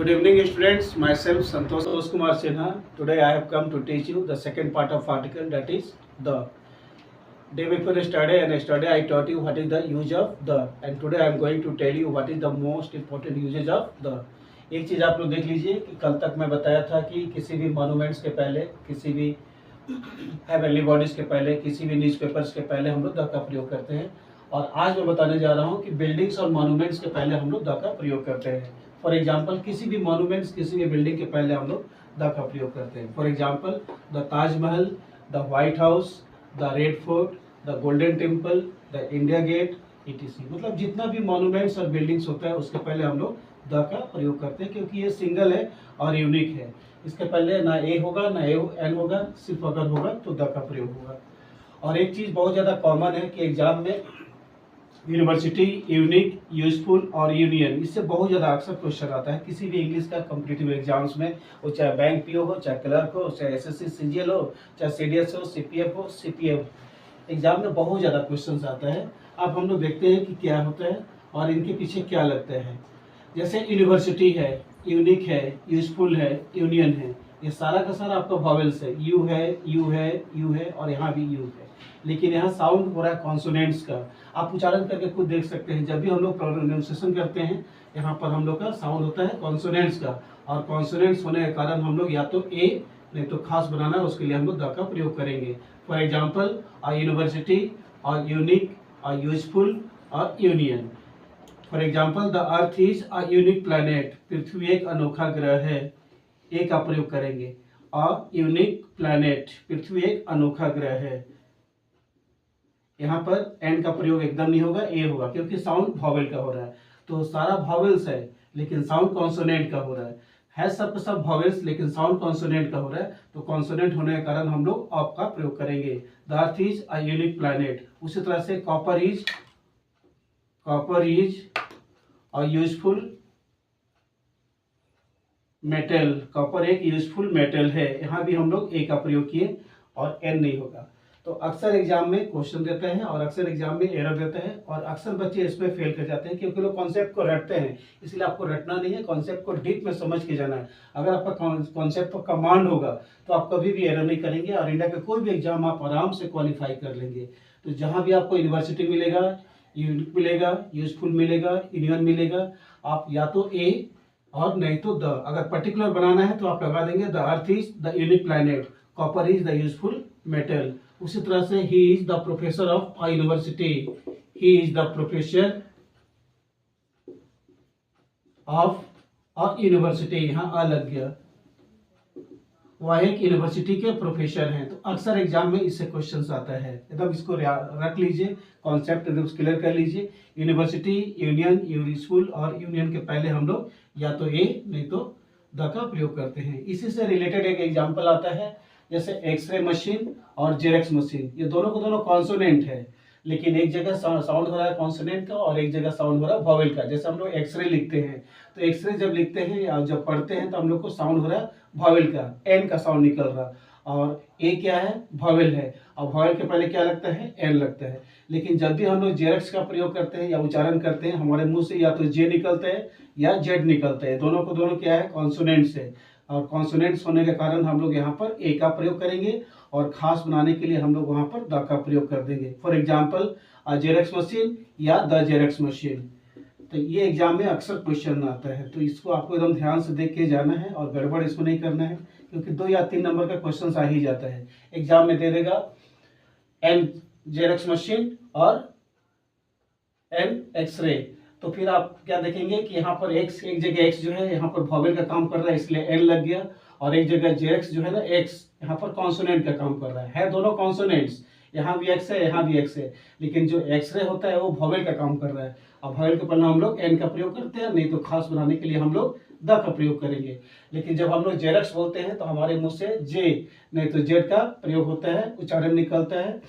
Good evening, students. Myself Santosh Kumar Sinha. Today I have come to teach you the second part of article, that is the. Day before yesterday I taught you what is the use of the, and today I am going to tell you what is the most important uses of the. एक चीज़ आप लोग देख लीजिए कि कल तक मैं बताया था कि किसी भी मॉन्यूमेंट्स के पहले, किसी भी हेवनली बॉडीज के पहले, किसी भी न्यूज़पेपर्स के पहले हम लोग द का प्रयोग करते हैं। और आज मैं बताने जा रहा हूँ कि बिल्डिंग्स और मॉन्यूमेंट्स के पहले हम लोग द का प्रयोग करते हैं। फॉर एग्जाम्पल, किसी भी मॉन्यूमेंट्स, किसी भी बिल्डिंग के पहले हम लोग द का प्रयोग करते हैं। For example, the Taj Mahal, the White House, the Red Fort, the Golden Temple, the India Gate, etc। मतलब जितना भी मॉन्यूमेंट्स और बिल्डिंग्स होता है उसके पहले हम लोग द का प्रयोग करते हैं, क्योंकि ये सिंगल है और यूनिक है। इसके पहले ना ए होगा ना एन होगा, सिर्फ अगर होगा तो द का प्रयोग होगा। और एक चीज़ बहुत ज़्यादा कॉमन है कि एग्जाम में यूनिवर्सिटी, यूनिक, यूजफुल और यूनियन, इससे बहुत ज़्यादा अक्सर क्वेश्चन आता है किसी भी इंग्लिश का कॉम्पिटिटिव एग्जाम्स में। वो चाहे बैंक पीओ हो, चाहे क्लर्क हो, चाहे एसएससी सीजीएल हो, चाहे सीडीएस हो, सीपीएफ हो, सीपीएफ, एग्जाम में बहुत ज़्यादा क्वेश्चन आता है। अब हम लोग देखते हैं कि क्या होता है और इनके पीछे क्या लगता है। जैसे यूनिवर्सिटी है, यूनिक है, यूजफुल है, यूनियन है, ये सारा का सारा आपका वॉवेल्स है। यू है, यू है, यू है और यहाँ भी यू है। लेकिन यहाँ साउंड हो रहा है कॉन्सोनेंट्स का। आप उच्चारण करके खुद देख सकते हैं, जब भी हम लोग प्रोनाउंसिएशन करते हैं यहाँ पर हम लोग का साउंड होता है कॉन्सोनेंट्स का। और कॉन्सोनेंट्स होने के कारण हम लोग या तो ए नहीं तो खास बनाना है, उसके लिए हम लोग द का प्रयोग करेंगे। फॉर एग्जाम्पल, अ यूनिवर्सिटी और यूनिक और यूजफुल और union. For example, the earth is a unique planet, पृथ्वी एक अनोखा ग्रह है, ए का प्रयोग करेंगे। अ यूनिक प्लैनेट, पृथ्वी एक अनोखा ग्रह है। यहाँ पर एन का प्रयोग एकदम नहीं होगा, ए होगा, क्योंकि साउंड वॉवेल का हो रहा है। तो सारा वॉवेल्स है लेकिन साउंड कॉन्सोनेंट का हो रहा है सब वॉवेल्स लेकिन साउंड कॉन्सोनेंट का हो रहा है। तो कॉन्सोनेंट होने के कारण हम लोग ऑफ का प्रयोग करेंगे। The earth is a unique planet. उसी तरह से copper is a useful metal, copper एक यूजफुल मेटल है, यहाँ भी हम लोग ए का प्रयोग किए और एन नहीं होगा। तो अक्सर एग्जाम में क्वेश्चन देते हैं और अक्सर एग्जाम में एरर देते हैं और अक्सर बच्चे इसमें फेल कर जाते हैं, क्योंकि लोग कॉन्सेप्ट को रटते हैं। इसलिए आपको रटना नहीं है, कॉन्सेप्ट को डीप में समझ के जाना है। अगर आपका कॉन्सेप्ट पर कमांड होगा तो आप कभी भी एरर नहीं करेंगे और इंडिया का कोई भी एग्जाम आप आराम से क्वालिफाई कर लेंगे। तो जहाँ भी आपको यूनिवर्सिटी मिलेगा, यूनिक मिलेगा, यूजफुल मिलेगा, यूनियन मिलेगा, आप या तो ए और नहीं तो द, अगर पर्टिकुलर बनाना है तो आप लगा देंगे the earth is the unique planet, copper is the useful metal. उसी तरह से he is the professor of a university, he is the professor of a university, यहाँ अ लग गया, वह एक यूनिवर्सिटी के प्रोफेसर हैं। तो अक्सर एग्जाम में इससे क्वेश्चंस आता है, एकदम इसको रख लीजिए, कॉन्सेप्ट एकदम क्लियर कर लीजिए। यूनिवर्सिटी, यूनियन, यूनिवर्सल और यूनियन के पहले हम लोग या तो ए नहीं तो द का प्रयोग करते हैं। इसी से रिलेटेड एक एग्जाम्पल आता है, जैसे एक्सरे मशीन और जेरेक्स मशीन, ये दोनों को दोनों कॉन्सोनेंट है, लेकिन एक जगह साउंड हो रहा है कॉन्सोनेंट का और एक जगह साउंड हो रहा है वॉवेल का। जैसे हम लोग एक्सरे लिखते हैं तो एक्सरे जब लिखते हैं या जब पढ़ते हैं तो हम लोग को साउंड हो रहा है वॉवेल का, एन का साउंड निकल रहा, और ए क्या है, वॉवेल है, और वॉवेल के पहले क्या लगता है, एन लगता है। लेकिन जब भी हम लोग जेरेक्स का प्रयोग करते हैं या उच्चारण करते हैं, हमारे मुंह से या तो जे निकलता है या जेड निकलता है, दोनों को दोनों क्या है, कॉन्सोनेंट्स है। और कॉन्सोनेंट्स होने के कारण हम लोग यहाँ पर ए का प्रयोग करेंगे और खास बनाने के लिए हम लोग वहाँ पर द का प्रयोग कर देंगे। For example, a xerox machine या द जेरेक्स मशीन। तो ये एग्जाम में अक्सर क्वेश्चन आता है, तो इसको आपको एकदम ध्यान से देख के जाना है और गड़बड़ इसको नहीं करना है, क्योंकि 2 या 3 नंबर का क्वेश्चन आ ही जाता है। एग्जाम में दे देगा एन जेरेक्स मशीन और एन एक्सरे, तो फिर आप क्या देखेंगे कि यहाँ पर एक्स, एक जगह एक्स जो है यहाँ पर वॉवेल का काम कर रहा है इसलिए एन लग गया, और एक जगह जेरेक्स जो है ना एक्स यहाँ पर कॉन्सोनेंट का काम कर रहा है दोनों कॉन्सोनेंट्स, यहाँ भी एक्स है यहाँ भी एक्स है, लेकिन जो एक्सरे होता है वो वॉवेल का काम कर रहा है। अब वॉवेल के पहले हम लोग एन का प्रयोग करते हैं, नहीं तो खास बनाने के लिए हम लोग द का प्रयोग करेंगे। लेकिन जब हम लोग जेरेक्स बोलते हैं तो हमारे मुंह से जे नहीं तो जेड का प्रयोग होता है, उच्चारण निकलता है,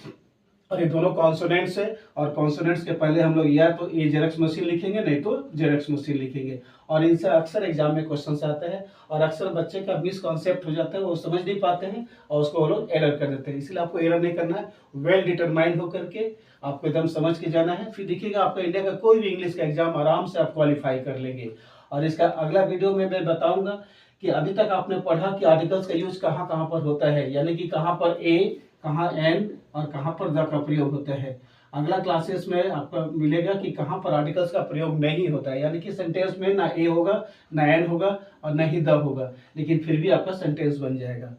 और ये दोनों कॉन्सोनेंट्स है, और कॉन्सोनेंट्स के पहले हम लोग या तो ए जेरेक्स मशीन लिखेंगे नहीं तो जेरेक्स मशीन लिखेंगे। और इनसे अक्सर एग्जाम में क्वेश्चन आते हैं और अक्सर बच्चे का मिसकॉन्सेप्ट हो जाता है, वो समझ नहीं पाते हैं और उसको वो लोग एरर कर देते हैं। इसलिए आपको एरर नहीं करना है, वेल डिटरमाइंड होकर के आपको एकदम समझ के जाना है, फिर देखिएगा आपका इंडिया का कोई भी इंग्लिश का एग्जाम आराम से आप क्वालिफाई कर लेंगे। और इसका अगला वीडियो में मैं बताऊंगा कि अभी तक आपने पढ़ा कि आर्टिकल्स का यूज कहाँ कहाँ पर होता है, यानी कि कहाँ पर ए, कहाँ एन और कहाँ पर द का प्रयोग होता है। अगला क्लासेस में आपको मिलेगा कि कहाँ पर आर्टिकल्स का प्रयोग नहीं होता है, यानी कि सेंटेंस में ना ए होगा, ना एन होगा और ना ही द होगा, लेकिन फिर भी आपका सेंटेंस बन जाएगा।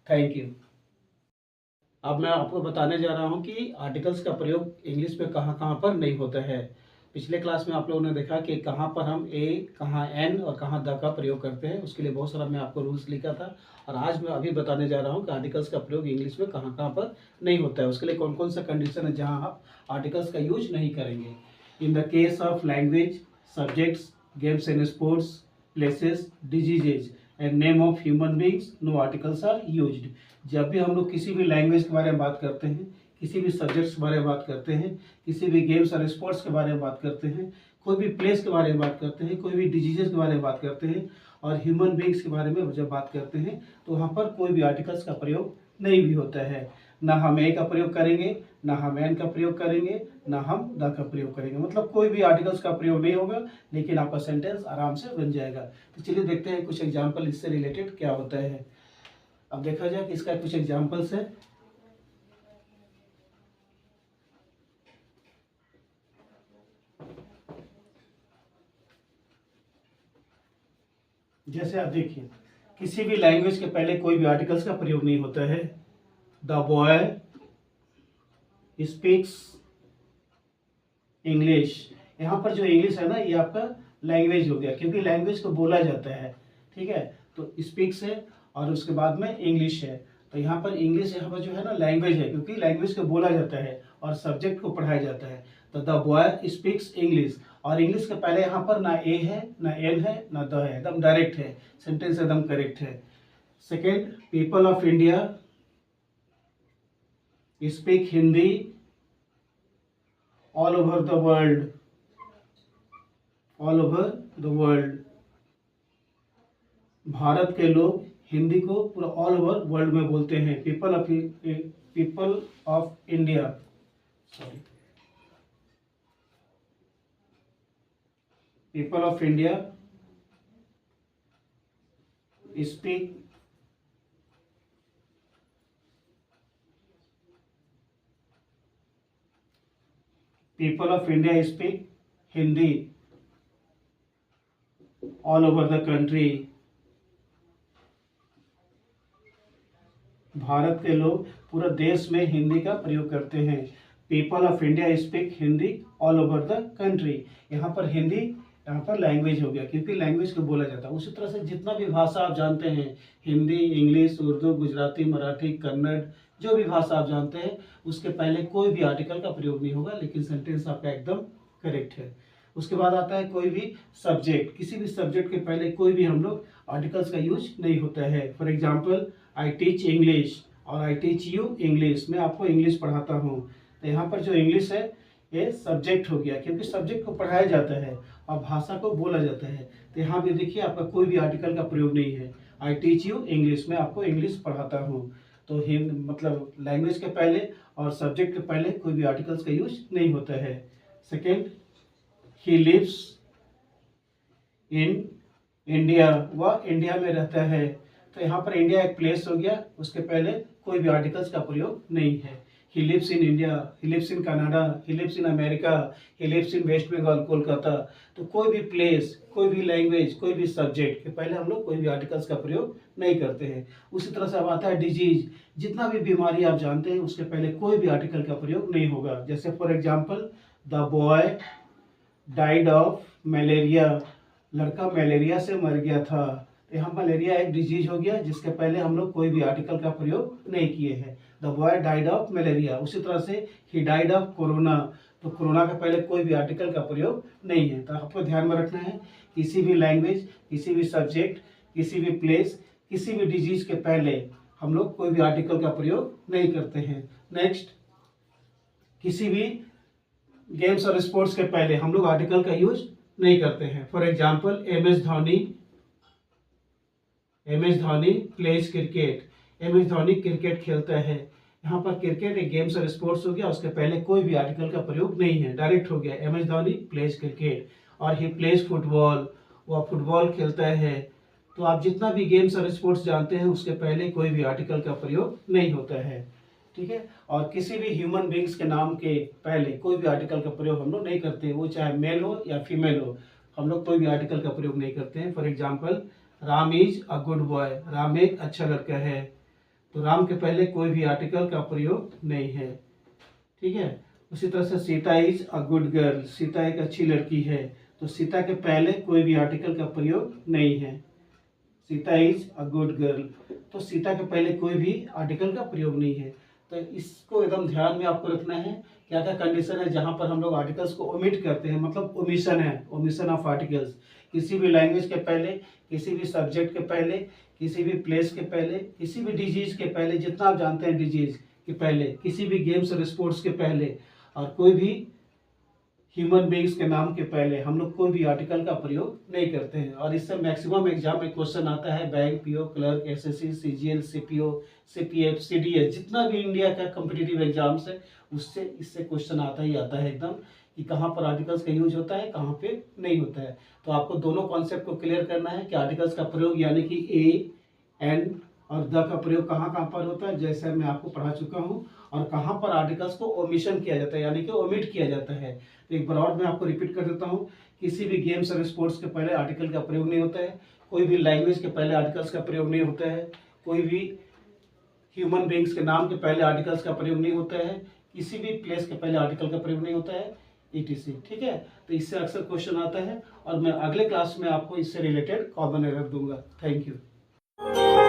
Thank you. अब मैं आपको बताने जा रहा हूँ कि आर्टिकल्स का प्रयोग इंग्लिश में कहाँ कहाँ पर नहीं होता है। पिछले क्लास में आप लोगों ने देखा कि कहाँ पर हम ए, कहाँ एन और कहाँ द का प्रयोग करते हैं, उसके लिए बहुत सारा मैं आपको रूल्स लिखा था। और आज मैं अभी बताने जा रहा हूँ कि आर्टिकल्स का प्रयोग इंग्लिश में कहाँ कहाँ पर नहीं होता है, उसके लिए कौन कौन सा कंडीशन है जहाँ आप आर्टिकल्स का यूज नहीं करेंगे। In the case of language, subjects, games and sports, places, diseases and name of human beings, no articles are used. जब भी हम लोग किसी भी लैंग्वेज के बारे में बात करते हैं, किसी भी सब्जेक्ट्स के बारे में बात करते हैं, किसी भी गेम्स और स्पोर्ट्स के बारे में बात करते हैं, कोई भी प्लेस के बारे में बात करते हैं, कोई भी डिजीजेस के बारे में बात करते हैं और ह्यूमन बींग्स के बारे में जब बात करते हैं, तो वहाँ पर कोई भी आर्टिकल्स का प्रयोग नहीं भी होता है। ना हम ए का प्रयोग करेंगे, ना हम एन का प्रयोग करेंगे, ना हम द का प्रयोग करेंगे, मतलब कोई भी आर्टिकल्स का प्रयोग नहीं होगा, लेकिन आपका सेंटेंस आराम से बन जाएगा। तो चलिए देखते हैं कुछ एग्जाम्पल इससे रिलेटेड क्या होता है। अब देखा जाए कि इसका कुछ एग्जाम्पल्स है। जैसे आप देखिए, किसी भी लैंग्वेज के पहले कोई भी आर्टिकल्स का प्रयोग नहीं होता है। द बॉय स्पीक्स इंग्लिश, यहाँ पर जो इंग्लिश है ना, ये आपका लैंग्वेज हो गया, क्योंकि लैंग्वेज को बोला जाता है, ठीक है। तो स्पीक्स है और उसके बाद में इंग्लिश है, तो यहाँ पर इंग्लिश यहाँ पर जो है ना लैंग्वेज है, क्योंकि लैंग्वेज को बोला जाता है और सब्जेक्ट को पढ़ाया जाता है। तो द बॉय स्पीक्स इंग्लिश, और इंग्लिश के पहले यहाँ पर ना ए है, ना एन है, ना द है, एकदम डायरेक्ट है, सेंटेंस एकदम करेक्ट है। Second, people of India speak Hindi all over the world, all over the world. Bharat के लोग हिंदी को पूरा ऑल ओवर वर्ल्ड में बोलते हैं। People of India, sorry, people of India speak Hindi all over the country. Bharat के लोग पूरा देश में हिंदी का प्रयोग करते हैं। People of India speak Hindi all over the country, यहाँ पर हिंदी, यहाँ पर लैंग्वेज हो गया, क्योंकि लैंग्वेज को बोला जाता है। उसी तरह से जितना भी भाषा आप जानते हैं, हिंदी, इंग्लिश, उर्दू, गुजराती, मराठी, कन्नड़, जो भी भाषा आप जानते हैं, उसके पहले कोई भी आर्टिकल का प्रयोग नहीं होगा, लेकिन सेंटेंस आपका एकदम करेक्ट है। उसके बाद आता है कोई भी सब्जेक्ट, किसी भी सब्जेक्ट के पहले कोई भी हम लोग आर्टिकल्स का यूज नहीं होता है। For example, I teach English और आई टीच यू इंग्लिश, मैं आपको इंग्लिश पढ़ाता हूँ। तो यहाँ पर जो इंग्लिश है ये सब्जेक्ट हो गया, क्योंकि सब्जेक्ट को पढ़ाया जाता है और भाषा को बोला जाता है। तो यहाँ पे देखिए आपका कोई भी आर्टिकल का प्रयोग नहीं है। आई टीच यू इंग्लिश, मैं आपको इंग्लिश पढ़ाता हूँ। तो मतलब लैंग्वेज के पहले और सब्जेक्ट के पहले कोई भी आर्टिकल्स का यूज नहीं होता है। Second, he lives in India, वह इंडिया में रहता है। तो यहाँ पर इंडिया एक प्लेस हो गया, उसके पहले कोई भी आर्टिकल्स का प्रयोग नहीं है। He lives in India, he lives in Canada, he lives in America, he lives in West Bengal, Kolkata. तो कोई भी प्लेस, कोई भी लैंग्वेज, कोई भी सब्जेक्ट के पहले हम लोग कोई भी आर्टिकल्स का प्रयोग नहीं करते हैं। उसी तरह से अब आता है डिजीज, जितना भी बीमारी आप जानते हैं उसके पहले कोई भी आर्टिकल का प्रयोग नहीं होगा। जैसे for example, the boy died of malaria, लड़का मलेरिया से मर गया था। तो यहाँ मलेरिया एक डिजीज हो गया, जिसके पहले हम लोग कोई भी आर्टिकल का प्रयोग नहीं किए हैं। The boy died of malaria. उसी तरह से ही डाइड ऑफ कोरोना, तो कोरोना के पहले कोई भी आर्टिकल का प्रयोग नहीं है। तो आपको ध्यान में रखना है, किसी भी लैंग्वेज, किसी भी सब्जेक्ट, किसी भी प्लेस, किसी भी डिजीज के पहले हम लोग कोई भी आर्टिकल का प्रयोग नहीं करते हैं। नेक्स्ट, किसी भी गेम्स और स्पोर्ट्स के पहले हम लोग आर्टिकल का यूज नहीं करते हैं। For example, M S Dhoni plays cricket, M S Dhoni cricket खेलता है। यहाँ पर क्रिकेट एक गेम्स और स्पोर्ट्स हो गया, उसके पहले कोई भी आर्टिकल का प्रयोग नहीं है, डायरेक्ट हो गया M S Dhoni plays cricket. और ही प्लेज फुटबॉल, वो फुटबॉल खेलता है, तो आप जितना भी गेम्स और स्पोर्ट्स जानते हैं उसके पहले कोई भी आर्टिकल का प्रयोग नहीं होता है, ठीक है। और किसी भी ह्यूमन बींग्स के नाम के पहले कोई भी आर्टिकल का प्रयोग हम लोग नहीं करते, वो चाहे मेल हो या फीमेल हो, हम लोग कोई भी आर्टिकल का प्रयोग नहीं करते हैं। For example, Ram is a good boy, Ram एक अच्छा लड़का है, तो राम के पहले कोई भी आर्टिकल का प्रयोग नहीं है, ठीक है। उसी तरह से Sita is a good girl, Sita एक अच्छी लड़की है, तो सीता के पहले कोई भी आर्टिकल का प्रयोग नहीं है। Sita is a good girl, तो सीता के पहले कोई भी आर्टिकल का प्रयोग नहीं है। तो इसको एकदम ध्यान में आपको रखना है, क्या क्या कंडीशन है जहाँ पर हम लोग आर्टिकल्स को ओमिट करते हैं, मतलब ओमिशन है, ओमिशन ऑफ आर्टिकल्स। किसी भी लैंग्वेज के पहले, किसी भी सब्जेक्ट के पहले, किसी भी प्लेस के पहले, किसी भी डिजीज के पहले, जितना आप जानते हैं डिजीज के पहले, किसी भी गेम्स और स्पोर्ट्स के पहले, और कोई भी ह्यूमन बींग्स के नाम के पहले हम लोग कोई भी आर्टिकल का प्रयोग नहीं करते हैं। और इससे मैक्सिमम एग्जाम में क्वेश्चन आता है, bank, PO, clerk, SSC, CGL, CPO, CPF, CDS, जितना भी इंडिया का कॉम्पिटिटिव एग्जाम्स है उससे इससे क्वेश्चन आता ही आता है एकदम, कि कहाँ पर आर्टिकल्स का यूज होता है, कहाँ पे नहीं होता है। तो आपको दोनों कॉन्सेप्ट को क्लियर करना है कि आर्टिकल्स का प्रयोग यानी कि ए, एंड और द का प्रयोग कहाँ कहाँ पर होता है, जैसे मैं आपको पढ़ा चुका हूँ, और कहाँ पर आर्टिकल्स को ओमिशन किया जाता है यानी कि ओमिट किया जाता है। तो एक बार और मैं आपको रिपीट कर देता हूँ, किसी भी गेम्स और स्पोर्ट्स के पहले आर्टिकल का प्रयोग नहीं होता है, कोई भी लैंग्वेज के पहले आर्टिकल्स का प्रयोग नहीं होता है, कोई भी ह्यूमन बींग्स के नाम के पहले आर्टिकल्स का प्रयोग नहीं होता है, किसी भी प्लेस के पहले आर्टिकल का प्रयोग नहीं होता है, etc, ठीक है। तो इससे अक्सर क्वेश्चन आता है, और मैं अगले क्लास में आपको इससे रिलेटेड कॉमन एरर दूंगा। Thank you.